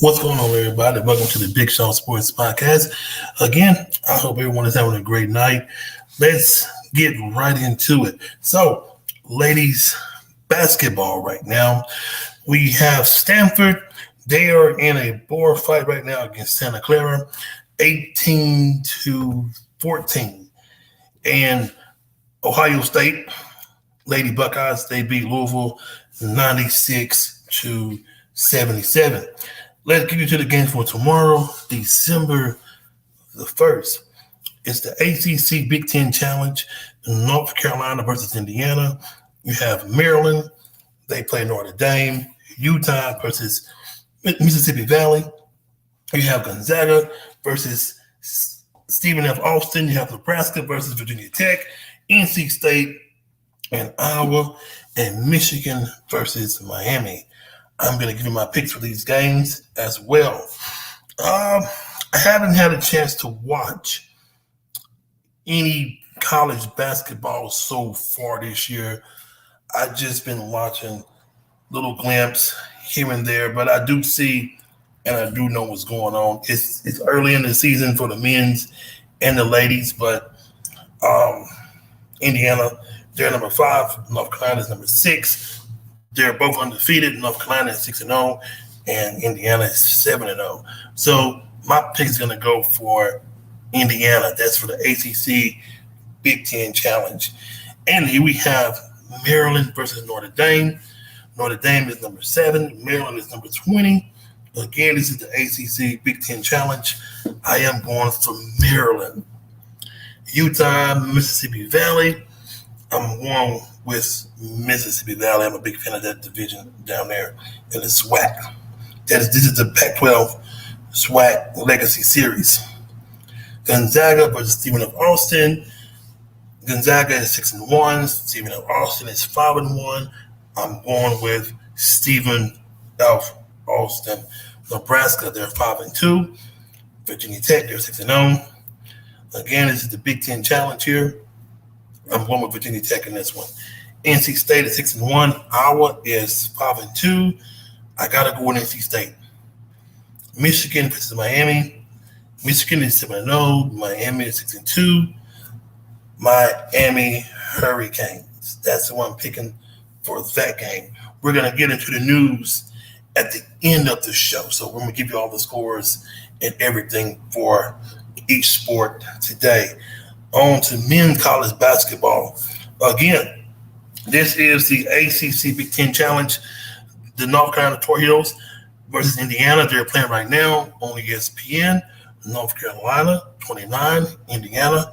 What's going on, everybody? Welcome to the Big Show Sports Podcast. Again, I hope everyone is having a great night. Let's get right into it. So, ladies, basketball right now. We have Stanford. They are in a bar fight right now against Santa Clara, 18-14. And Ohio State, Lady Buckeyes, they beat Louisville 96-77. Let's get into the game for tomorrow, December the 1st. It's the ACC Big Ten Challenge, North Carolina versus Indiana. You have Maryland. They play Notre Dame. Utah versus Mississippi Valley. You have Gonzaga versus Stephen F. Austin. You have Nebraska versus Virginia Tech. NC State and Iowa. And Michigan versus Miami. I'm going to give you my picks for these games as well. I haven't had a chance to watch any college basketball so far this year. I've just been watching little glimpses here and there, but I do see and I do know what's going on. It's early in the season for the men's and the ladies, but Indiana, they're number 5. North Carolina is number 6. They're both undefeated. North Carolina is 6-0, and Indiana is 7-0. So my pick is going to go for Indiana. That's for the ACC Big Ten Challenge. And here we have Maryland versus Notre Dame. Notre Dame is number 7. Maryland is number 20. Again, this is the ACC Big Ten Challenge. I am going for Maryland. Utah, Mississippi Valley. I'm going with Mississippi Valley. I'm a big fan of that division down there in the SWAC. This is the Pac-12 SWAC Legacy Series. Gonzaga versus Stephen F. Austin. Gonzaga is 6-1. Stephen F. Austin is 5-1. I'm going with Stephen F. Austin. Nebraska, they're 5-2. Virginia Tech, they're 6-0. Again, this is the Big Ten Challenge here. I'm going with Virginia Tech in this one. NC State is 6-1. Iowa is 5-2. I gotta go with NC State. Michigan versus Miami. Michigan is 7-0. Miami is 6-2. Miami Hurricanes. That's the one I'm picking for that game. We're gonna get into the news at the end of the show. So we're gonna give you all the scores and everything for each sport today. On to men's college basketball. Again, this is the ACC Big Ten Challenge. The North Carolina Tar Heels versus Indiana. They're playing right now on ESPN. North Carolina, 29. Indiana,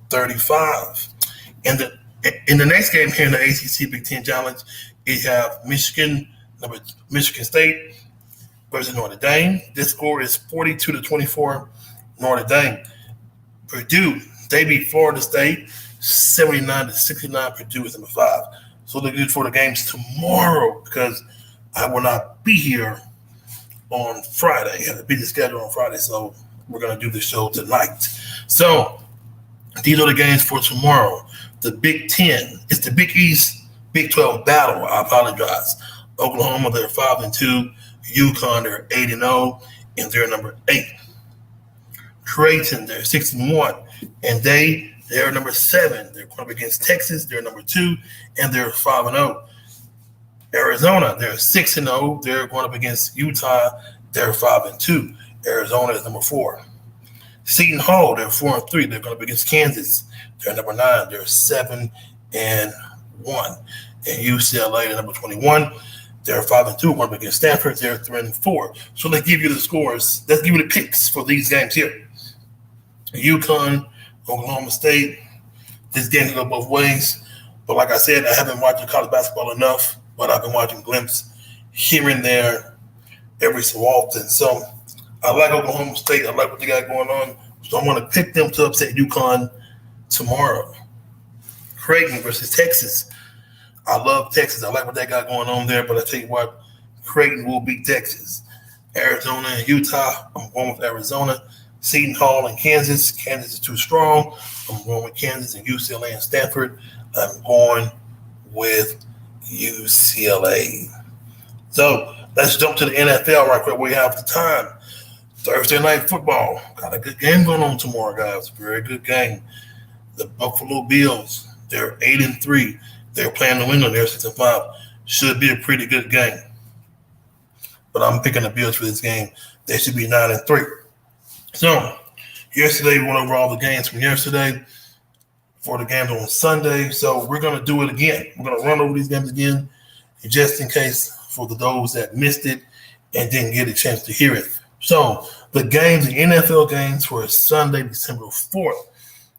35. And in the next game here in the ACC Big Ten Challenge, you have Michigan State versus Notre Dame. This score is 42-24 Notre Dame. Purdue, they beat Florida State 79-69. Purdue is number 5. So they're good for the games tomorrow because I will not be here on Friday. I have a busy schedule on Friday, so we're going to do the show tonight. So these are the games for tomorrow. The Big Ten, it's the Big East, Big 12 battle. I apologize. Oklahoma, they're 5-2. UConn, they're 8-0, and they're number 8. Creighton, they're 6-1, and they're number 7. They're going up against Texas. They're number 2, and they're 5-0. Arizona, they're 6-0. They're going up against Utah. They're 5-2. Arizona is number 4. Seton Hall, they're 4-3. They're going up against Kansas. They're number 9. They're 7-1. And UCLA, they're number 21. They're 5-2. Going up against Stanford. They're 3-4. So let's give you the scores. Let's give you the picks for these games here. UConn, Oklahoma State. This game can go both ways. But like I said, I haven't watched college basketball enough, but I've been watching glimpses here and there every so often. So I like Oklahoma State. I like what they got going on. So I'm going to pick them to upset UConn tomorrow. Creighton versus Texas. I love Texas. I like what they got going on there, but I tell you what, Creighton will beat Texas. Arizona and Utah, I'm going with Arizona. Seton Hall and Kansas. Kansas is too strong. I'm going with Kansas and UCLA and Stanford. I'm going with UCLA. So let's jump to the NFL right quick. We have the time. Thursday night football. Got a good game going on tomorrow, guys. Very good game. The Buffalo Bills, they're 8-3. They're playing New England. They're 6-5. Should be a pretty good game. But I'm picking the Bills for this game. They should be 9-3. So, yesterday we went over all the games from yesterday for the games on Sunday. So we're going to do it again. We're going to run over these games again just in case for those that missed it and didn't get a chance to hear it. So the games, the NFL games for Sunday, December 4th,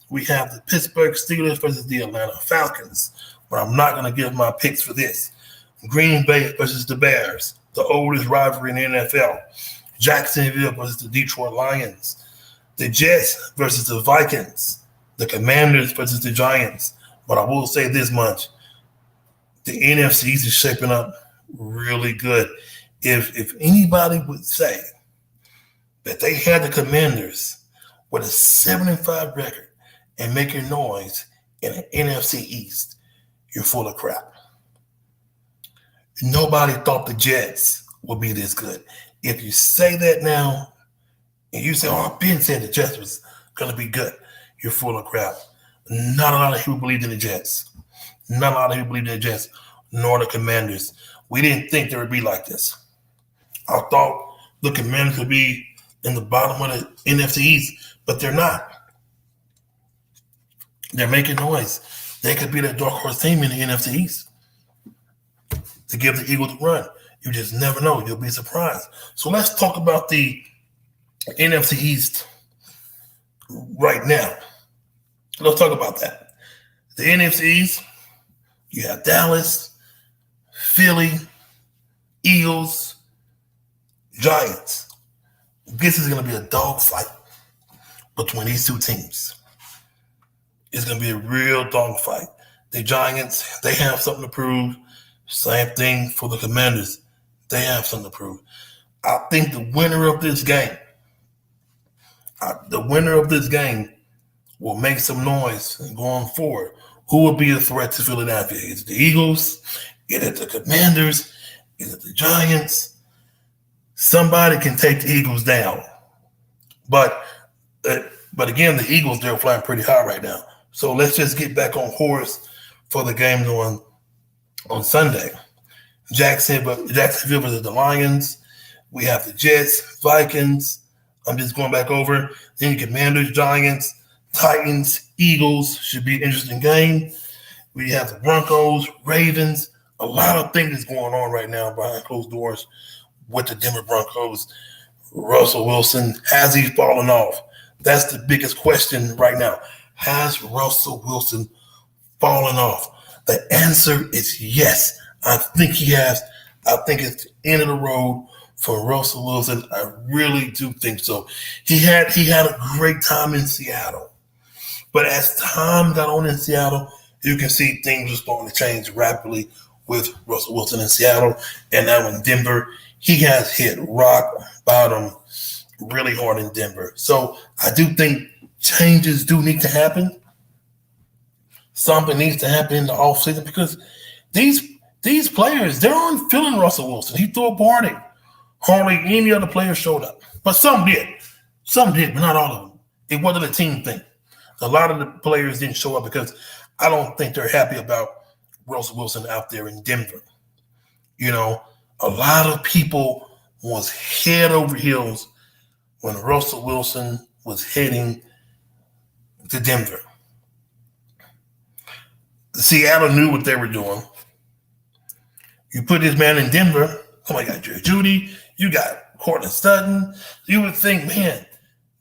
we have the Pittsburgh Steelers versus the Atlanta Falcons. But I'm not going to give my picks for this. Green Bay versus the Bears, the oldest rivalry in the NFL. Jacksonville versus the Detroit Lions. The Jets versus the Vikings. The Commanders versus the Giants. But I will say this much. The NFC East is shaping up really good. If anybody would say that they had the Commanders with a 7-5 record and making noise in an NFC East, you're full of crap. Nobody thought the Jets would be this good. If you say that now, and you say, oh, Ben said the Jets was going to be good, you're full of crap. Not a lot of people believed in the Jets. Not a lot of people believed in the Jets, nor the Commanders. We didn't think they would be like this. I thought the Commanders would be in the bottom of the NFC East, but they're not. They're making noise. They could be that dark horse team in the NFC East to give the Eagles a run. You just never know. You'll be surprised. So let's talk about the NFC East right now. Let's talk about that. The NFC East, you have Dallas, Philly, Eagles, Giants. This is going to be a dogfight between these two teams. It's going to be a real dogfight. The Giants, they have something to prove. Same thing for the Commanders. They have something to prove. I think the winner of this game, will make some noise going forward. Who will be a threat to Philadelphia? Is it the Eagles? Is it the Commanders? Is it the Giants? Somebody can take the Eagles down. But again, the Eagles, they're flying pretty high right now. So let's just get back on course for the games on Sunday. Jacksonville versus the Lions. We have the Jets, Vikings. I'm just going back over. Then the Commanders, Giants, Titans, Eagles. Should be an interesting game. We have the Broncos, Ravens. A lot of things going on right now behind closed doors with the Denver Broncos. Russell Wilson, has he fallen off? That's the biggest question right now. Has Russell Wilson fallen off? The answer is yes. I think he has. I think it's the end of the road for Russell Wilson. I really do think so. He had a great time in Seattle. But as time got on in Seattle, you can see things are starting to change rapidly with Russell Wilson in Seattle. And now in Denver, he has hit rock bottom really hard in Denver. So I do think changes do need to happen. Something needs to happen in the offseason because these players, they aren't feeling Russell Wilson. He threw a party. Hardly any other player showed up. But some did. Some did, but not all of them. It wasn't a team thing. A lot of the players didn't show up because I don't think they're happy about Russell Wilson out there in Denver. You know, a lot of people was head over heels when Russell Wilson was heading to Denver. Seattle knew what they were doing. You put this man in Denver, oh my God, Jerry Jeudy, you got Courtland Sutton. You would think, man,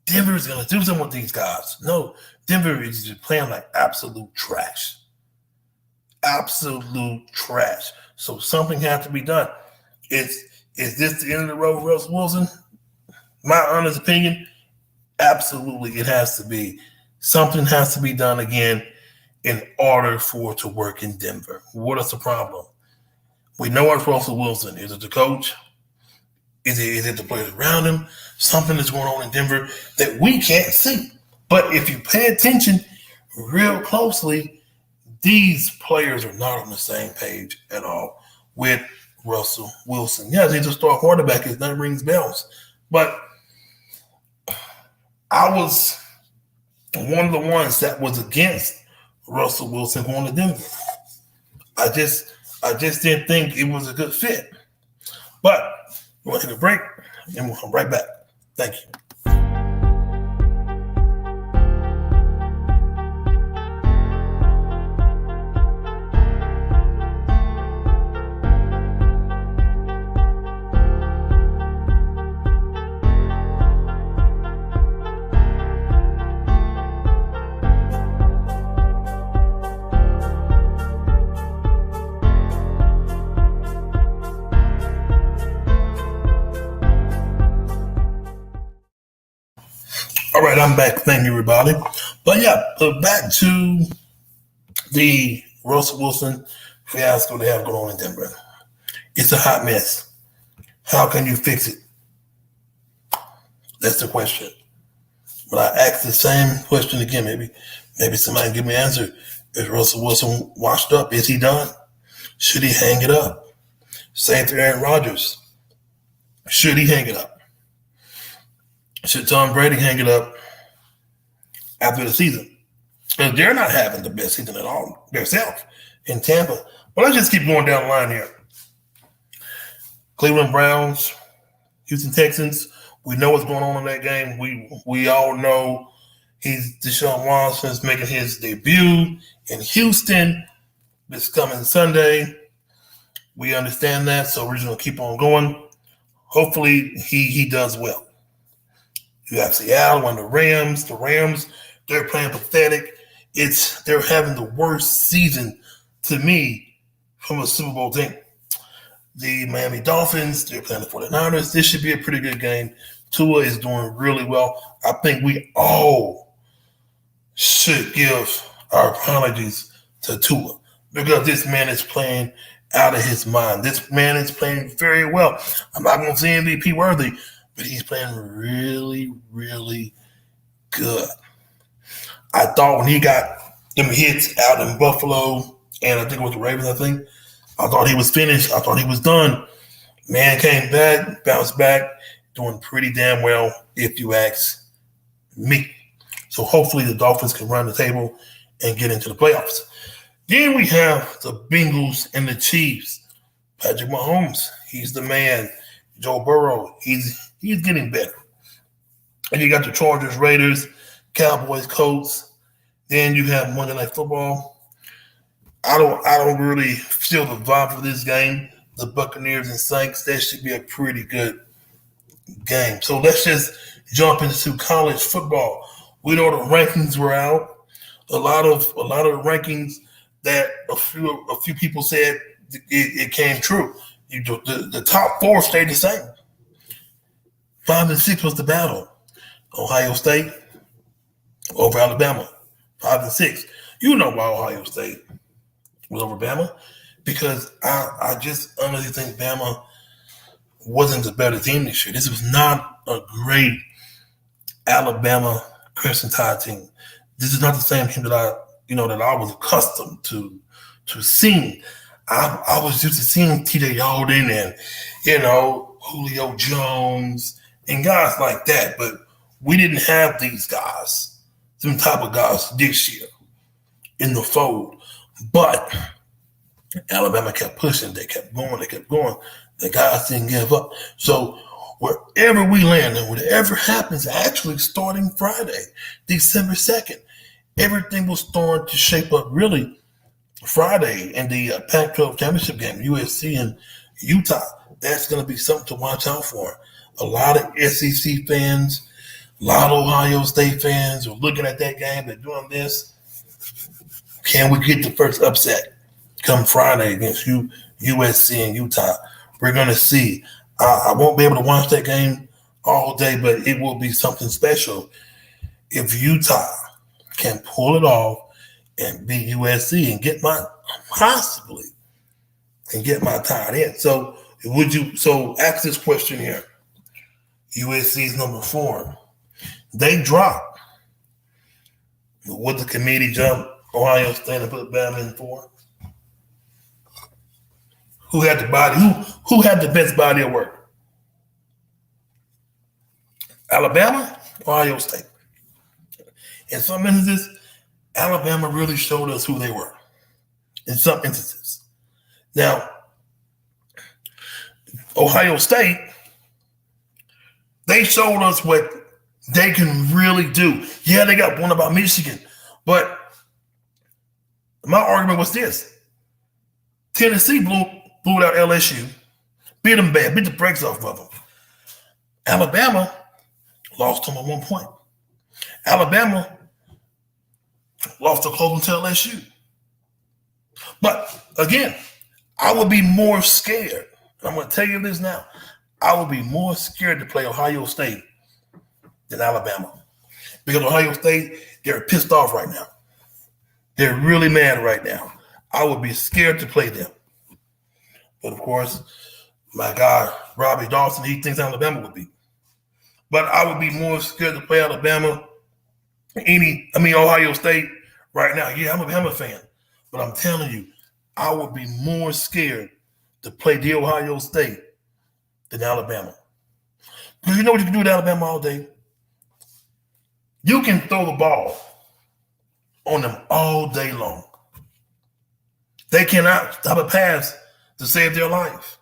Denver is going to do something with these guys. No, Denver is just playing like absolute trash. Absolute trash. So something has to be done. Is this the end of the road for Russell Wilson? My honest opinion, absolutely it has to be. Something has to be done again in order for it to work in Denver. What is the problem? We know it's Russell Wilson. Is it the coach? Is it the players around him? Something is going on in Denver that we can't see. But if you pay attention real closely, these players are not on the same page at all with Russell Wilson. Yes, he's a star quarterback. His name rings bells. But I was one of the ones that was against Russell Wilson going to Denver. I just didn't think it was a good fit. But we're going to take a break and we'll come right back. Thank you. All right, I'm back. Thank you, everybody. But yeah, back to the Russell Wilson fiasco they have going on in Denver. It's a hot mess. How can you fix it? That's the question. But I ask the same question again. Maybe somebody can give me an answer. Is Russell Wilson washed up? Is he done? Should he hang it up? Same for Aaron Rodgers. Should he hang it up? Should Tom Brady hang it up after the season? Because they're not having the best season at all themselves in Tampa. But let's just keep going down the line here. Cleveland Browns, Houston Texans. We know what's going on in that game. We all know Deshaun Watson's making his debut in Houston this coming Sunday. We understand that, so we're just going to keep on going. Hopefully he does well. You have Seattle and the Rams. The Rams, they're playing pathetic. They're having the worst season to me from a Super Bowl team. The Miami Dolphins, they're playing the 49ers. This should be a pretty good game. Tua is doing really well. I think we all should give our apologies to Tua because this man is playing out of his mind. This man is playing very well. I'm not going to say MVP worthy, but he's playing really, really good. I thought when he got them hits out in Buffalo, and I think it was the Ravens, I thought he was finished. I thought he was done. Man came back, bounced back, doing pretty damn well, if you ask me. So hopefully the Dolphins can run the table and get into the playoffs. Then we have the Bengals and the Chiefs. Patrick Mahomes, he's the man. Joe Burrow, he's getting better. And you got the Chargers, Raiders, Cowboys, Colts. Then you have Monday Night Football. I don't really feel the vibe for this game. The Buccaneers and Saints, that should be a pretty good game. So let's just jump into college football. We know the rankings were out. A lot of the rankings that a few people said it came true. The top four stayed the same. 5 and 6 was the battle. Ohio State over Alabama. 5 and 6. You know why Ohio State was over Bama? Because I just honestly think Bama wasn't the better team this year. This was not a great Alabama Crimson Tide team. This is not the same team that I was accustomed to seeing. I was used to seeing TJ Yeldon and Julio Jones and guys like that, but we didn't have these guys, some type of guys this year in the fold. But Alabama kept pushing. They kept going. The guys didn't give up. So wherever we land and whatever happens, actually starting Friday, December 2nd, everything will start to shape up really Friday in the Pac-12 championship game, USC and Utah. That's going to be something to watch out for. A lot of SEC fans, a lot of Ohio State fans are looking at that game. They're doing this. Can we get the first upset come Friday against USC and Utah? We're going to see. I won't be able to watch that game all day, but it will be something special if Utah can pull it off and beat USC and get my tight end. So ask this question here. USC's number 4. They dropped. Would the committee jump Ohio State and put Bama in 4? Who had the body? Who had the best body of work? Alabama or Ohio State? In some instances, Alabama really showed us who they were. In some instances. Now, Ohio State, they showed us what they can really do. Yeah, they got one about Michigan, but my argument was this. Tennessee blew out LSU, beat them bad, beat the brakes off of them. Alabama lost them at one point. Alabama lost the close to LSU. But again, I would be more scared. I'm going to tell you this now. I would be more scared to play Ohio State than Alabama. Because Ohio State, they're pissed off right now. They're really mad right now. I would be scared to play them. But of course, my guy, Robbie Dawson, he thinks Alabama would be. But I would be more scared to play Alabama, Ohio State right now. Yeah, I'm a Bama fan. But I'm telling you, I would be more scared to play the Ohio State than Alabama. Because you know what you can do with Alabama all day? You can throw the ball on them all day long. They cannot stop a pass to save their life.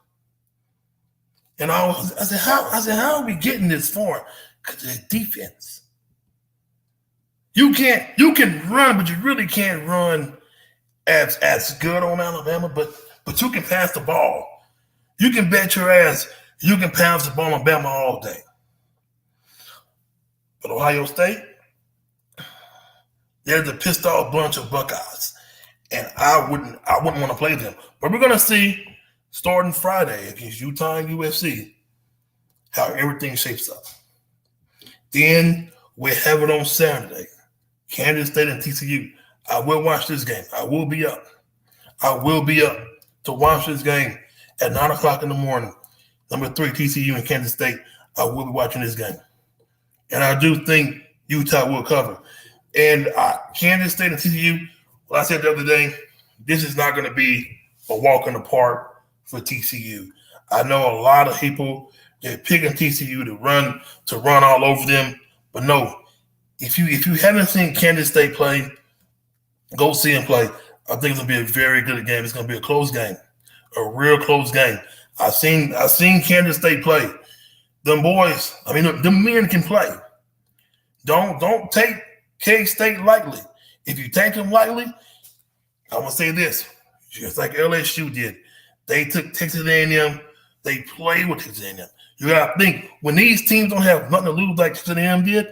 And I said, how are we getting this far? Because of the defense. You can run, but you really can't run as good on Alabama, but you can pass the ball. You can bet your ass you can pass the ball on Bama all day. But Ohio State, they're the pissed off bunch of Buckeyes. And I wouldn't want to play them. But we're gonna see starting Friday against Utah and USC how everything shapes up. Then we have it on Saturday. Kansas State and TCU. I will watch this game. I will be up. To watch this game at 9 o'clock in the morning. Number 3, TCU and Kansas State. I will be watching this game. And I do think Utah will cover. And Kansas State and TCU, well, I said the other day, this is not going to be a walk in the park for TCU. I know a lot of people, they're picking TCU to run all over them. But no, if you haven't seen Kansas State play, go see them play. I think it's going to be a very good game. It's going to be a close game, a real close game. I've seen Kansas State play. Them boys, them men can play. Don't take K-State lightly. If you take them lightly, I'm going to say this, just like LSU did. They took Texas A&M. They played with Texas A&M. You got to think, when these teams don't have nothing to lose like Texas A&M did,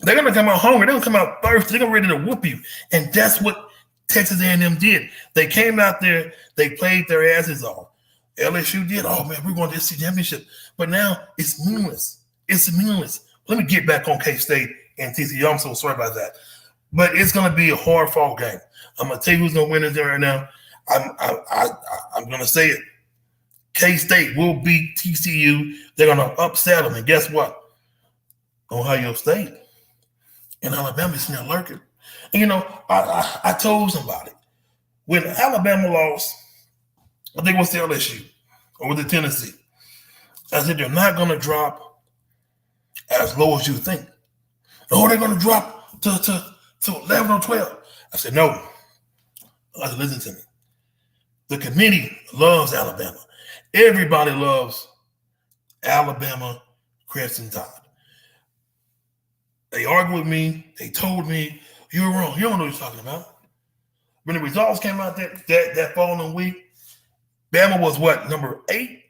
they're going to come out hungry. They're going to come out thirsty. They're going to be ready to whoop you. And that's what Texas A&M did. They came out there. They played their asses off. LSU did. Oh, man, we're going to the SEC championship. But now it's meaningless. It's meaningless. Let me get back on K-State and TCU. I'm so sorry about that. But it's going to be a hard-fought game. I'm going to tell you who's going to win this right now. I'm going to say it. K-State will beat TCU. They're going to upset them. And guess what? Ohio State and Alabama is now lurking. And, I told somebody, when Alabama lost, I think it was to LSU or was it Tennessee, I said they're not going to drop as low as you think. No, they're going to drop to 11 or 12. I said, no. I said, listen to me. The committee loves Alabama. Everybody loves Alabama Crimson Tide. They argued with me. They told me, you're wrong. You don't know what you're talking about. When the results came out that following week, Bama was what, number 8?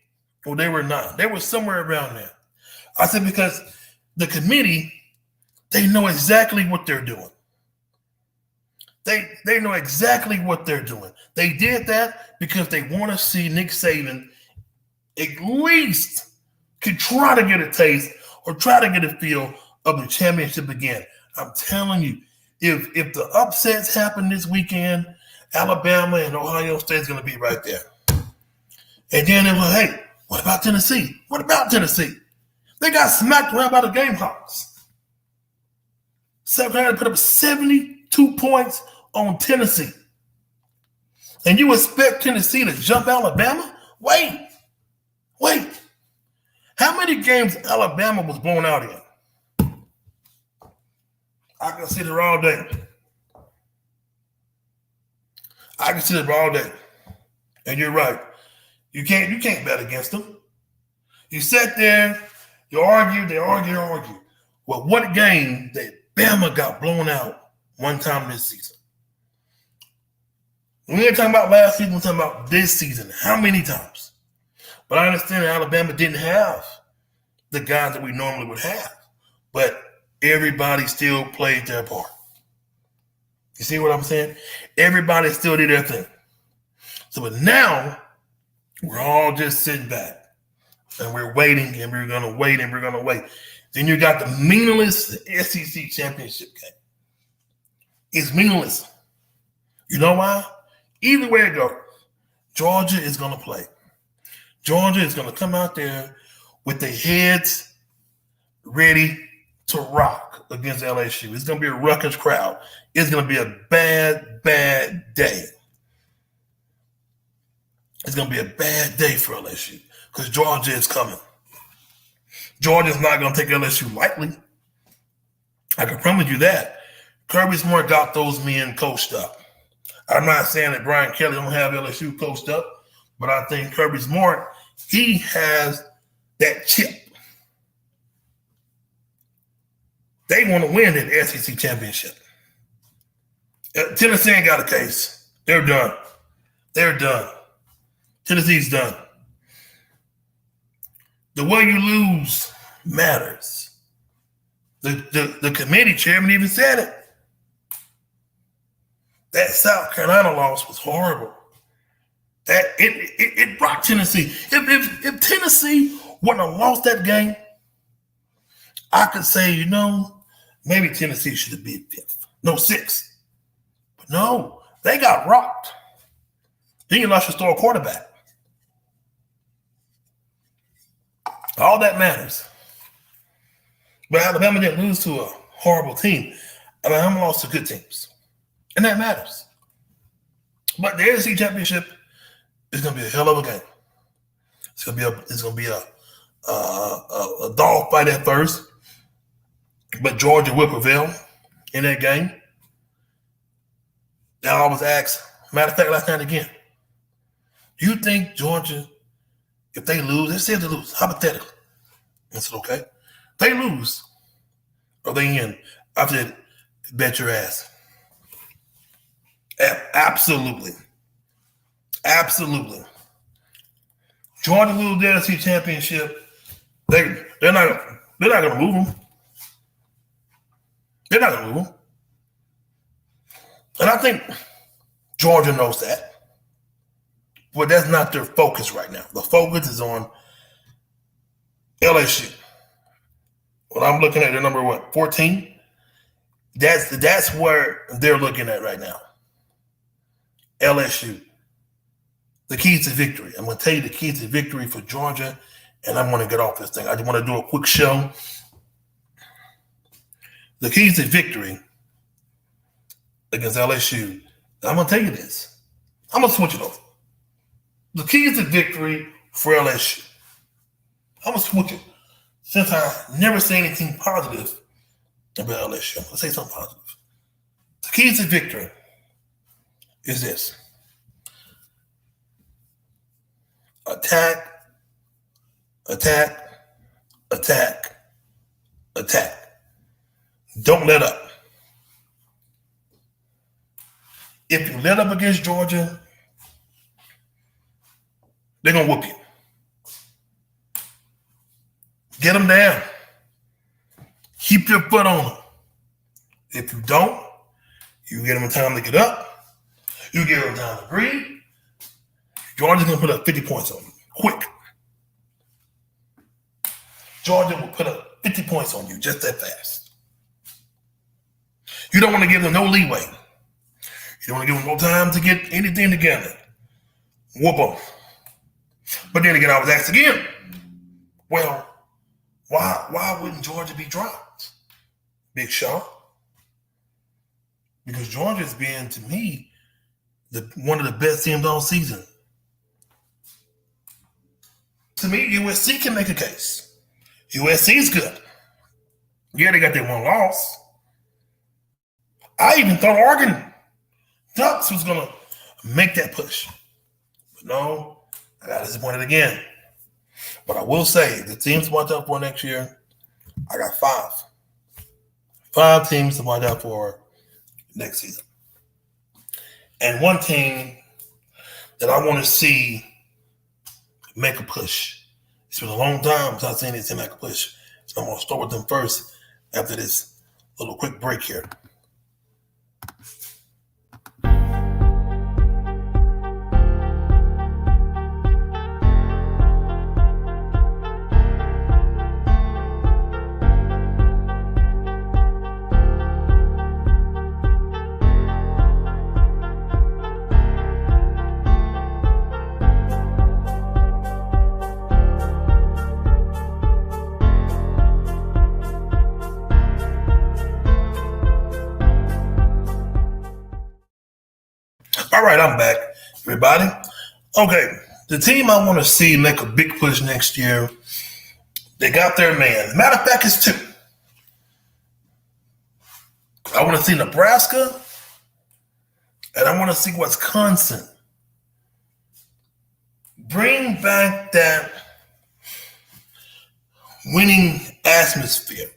Or they were 9. They were somewhere around there. I said, because the committee, they know exactly what they're doing. They know exactly what they're doing. They did that because they want to see Nick Saban at least could try to get a taste or try to get a feel of the championship again. I'm telling you, if the upsets happen this weekend, Alabama and Ohio State is going to be right there. And then they're like, hey, what about Tennessee? What about Tennessee? They got smacked around by the Gamehawks. South Carolina put up 72 points on Tennessee. And you expect Tennessee to jump Alabama? Wait. How many games Alabama was blown out in? I can sit there all day. And you're right. You can't bet against them. You sat there, you argue. Well, what game that Bama got blown out one time this season? We ain't talking about last season, we're talking about this season. How many times? But I understand that Alabama didn't have the guys that we normally would have. But everybody still played their part. You see what I'm saying? Everybody still did their thing. So, but now we're all just sitting back and we're waiting and we're going to wait and we're going to wait. Then you got the meaningless SEC championship game. It's meaningless. You know why? Either way it goes, Georgia is going to play. Georgia is going to come out there with their heads ready to rock against LSU. It's going to be a ruckus crowd. It's going to be a bad day. It's going to be a bad day for LSU because Georgia is coming. Georgia's not going to take LSU lightly. I can promise you that. Kirby Smart got those men coached up. I'm not saying that Brian Kelly don't have LSU coached up, but I think Kirby Smart, he has that chip. They want to win that SEC championship. Tennessee ain't got a case. They're done. Tennessee's done. The way you lose matters. The committee chairman even said it. That South Carolina loss was horrible. That it rocked Tennessee. If Tennessee wouldn't have lost that game, I could say, maybe Tennessee should have been 5th. No, 6th. But no, they got rocked. Then you lost your star quarterback. All that matters. But Alabama didn't lose to a horrible team. Alabama lost to good teams. And that matters. But the SEC championship is going to be a hell of a game. It's going to be a dog fight at first. But Georgia will prevail in that game. Now I was asked, matter of fact, last night again, do you think Georgia, if they lose, let's say they lose, hypothetically. I said, okay. If they lose, are they in? I said, bet your ass. Absolutely. Georgia lose the SEC championship. They're not going to move them. They're not going to move them. And I think Georgia knows that. But that's not their focus right now. The focus is on LSU. When I'm looking at their number, 14? That's where they're looking at right now. LSU. The keys to victory. I'm going to tell you the keys to victory for Georgia, and I'm going to get off this thing. I just want to do a quick show. The keys to victory against LSU. I'm going to tell you this. I'm going to switch it over. The keys to victory for LSU. I'm going to switch it. Since I never say anything positive about LSU, I'm going to say something positive. The keys to victory is this. Attack. Don't let up. If you let up against Georgia, they're going to whoop you. Get them down. Keep your foot on them. If you don't, you get them time to get up. You give them time to breathe. Georgia's going to put up 50 points on you. Quick. Georgia will put up 50 points on you just that fast. You don't want to give them no leeway. You don't want to give them no time to get anything together. Whoop them. But then again, I was asked again, well, why wouldn't Georgia be dropped? Big Shaw? Because Georgia's been, to me, one of the best teams all season. To me, USC can make a case. USC is good. Yeah, they got their one loss. I even thought Oregon Ducks was going to make that push. But no, I got disappointed again. But I will say, the teams to watch out for next year, I got 5. 5 teams to watch out for next season. And one team that I want to see make a push. It's been a long time since I've seen this team make a push. So I'm going to start with them first after this little quick break here. All right, I'm back, everybody. Okay, the team I want to see make a big push next year, they got their man. Matter of fact, it's 2. I want to see Nebraska, and I want to see Wisconsin. Bring back that winning atmosphere,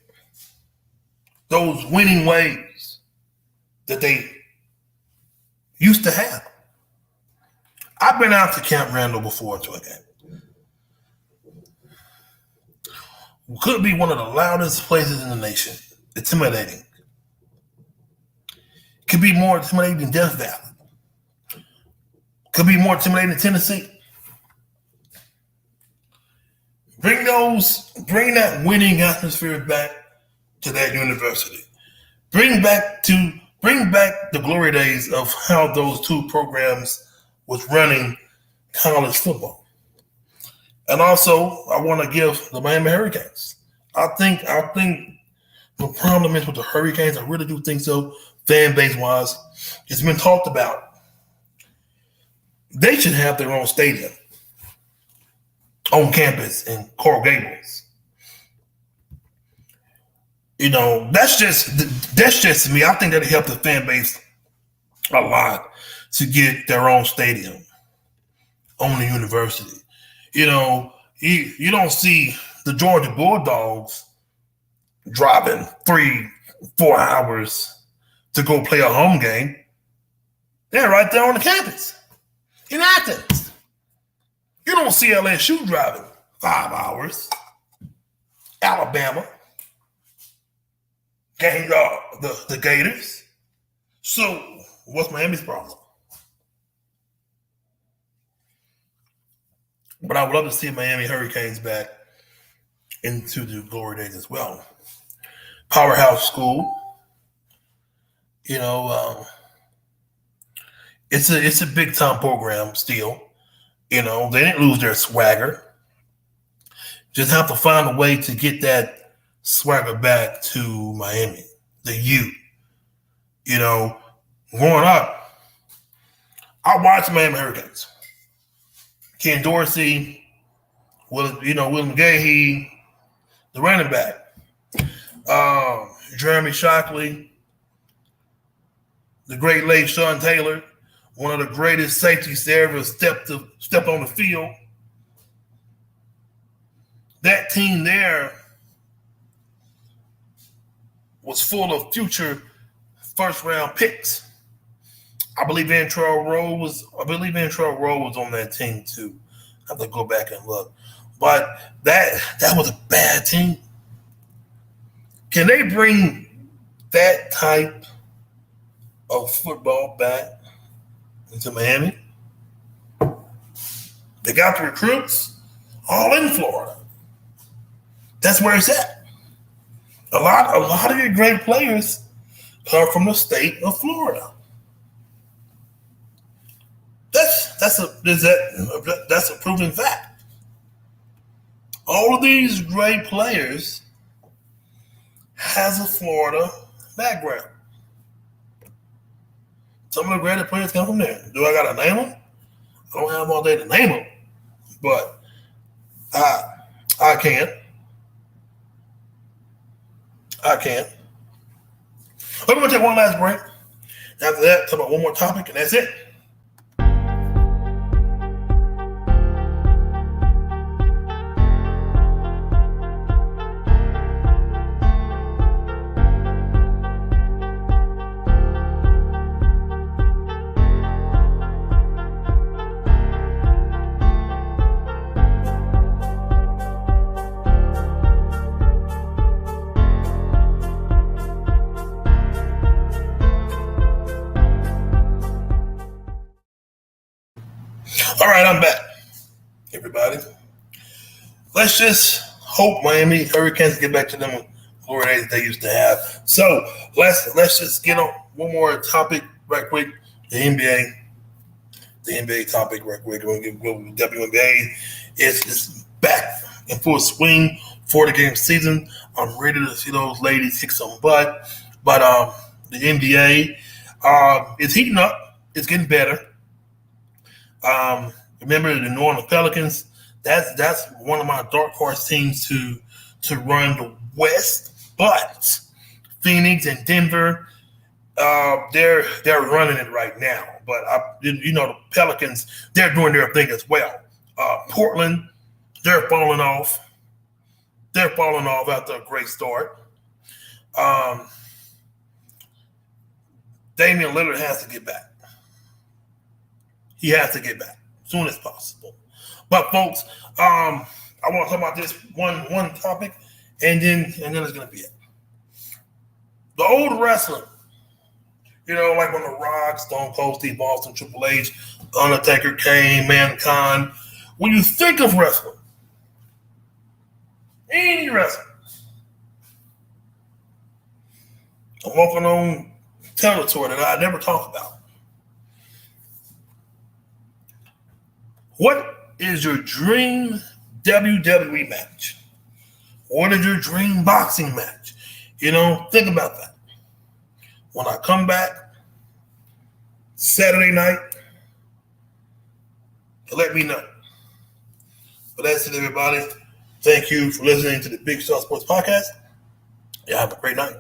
those winning ways that they used to have. I've been out to Camp Randall before to a game. Could be one of the loudest places in the nation. Intimidating. Could be more intimidating than Death Valley. Could be more intimidating than Tennessee. Bring that winning atmosphere back to that university. Bring back the glory days of how those 2 programs was running college football. And also, I want to give the Miami Hurricanes. I think the problem is with the Hurricanes, I really do think so, fan base wise, it's been talked about. They should have their own stadium on campus in Coral Gables. You know, that's just me. I think that'll help the fan base a lot to get their own stadium on the university. You know, you don't see the Georgia Bulldogs driving 3-4 hours to go play a home game. They're right there on the campus in Athens. You don't see LSU driving 5 hours. Alabama. The Gators. So, what's Miami's problem? But I would love to see Miami Hurricanes back into the glory days as well. Powerhouse school. You know, it's a big time program still. You know, they didn't lose their swagger. Just have to find a way to get that swagger back to Miami, the U. You know, growing up, I watched Miami Hurricanes. Ken Dorsey, William Gahey, the running back, Jeremy Shockley, the great late Sean Taylor, one of the greatest safeties to ever step on the field. That team there was full of future first-round picks. I believe Antrell Rowe was on that team too. I have to go back and look. But that was a bad team. Can they bring that type of football back into Miami? They got the recruits all in Florida. That's where it's at. A lot of your great players come from the state of Florida. That's a proven fact. All of these great players has a Florida background. Some of the greatest players come from there. Do I got to name them? I don't have all day to name them, but I can. I can. We're going to take one last break. After that, talk about one more topic, and that's it. All right, I'm back, everybody. Let's just hope Miami Hurricanes get back to them glory days they used to have. So let's just get on one more topic right quick. The NBA topic right quick. We're going to go with WNBA. It's back in full swing for the game season. I'm ready to see those ladies kick some butt. But the NBA is heating up. It's getting better. Remember the New Orleans Pelicans? That's one of my dark horse teams to run the West. But Phoenix and Denver, they're running it right now. But the Pelicans, they're doing their thing as well. Portland, they're falling off. They're falling off after a great start. Damian Lillard has to get back. He has to get back as soon as possible. But folks, I want to talk about this one topic, and then it's gonna be it. The old wrestling, like when The Rock, Stone Cold Steve Austin, Triple H, Undertaker, Kane, Mankind. When you think of wrestling, any wrestling, I'm walking on territory that I never talk about. What is your dream WWE match? What is your dream boxing match? Think about that. When I come back Saturday night, let me know. But that's it, everybody. Thank you for listening to the Big Star Sports Podcast. Y'all have a great night.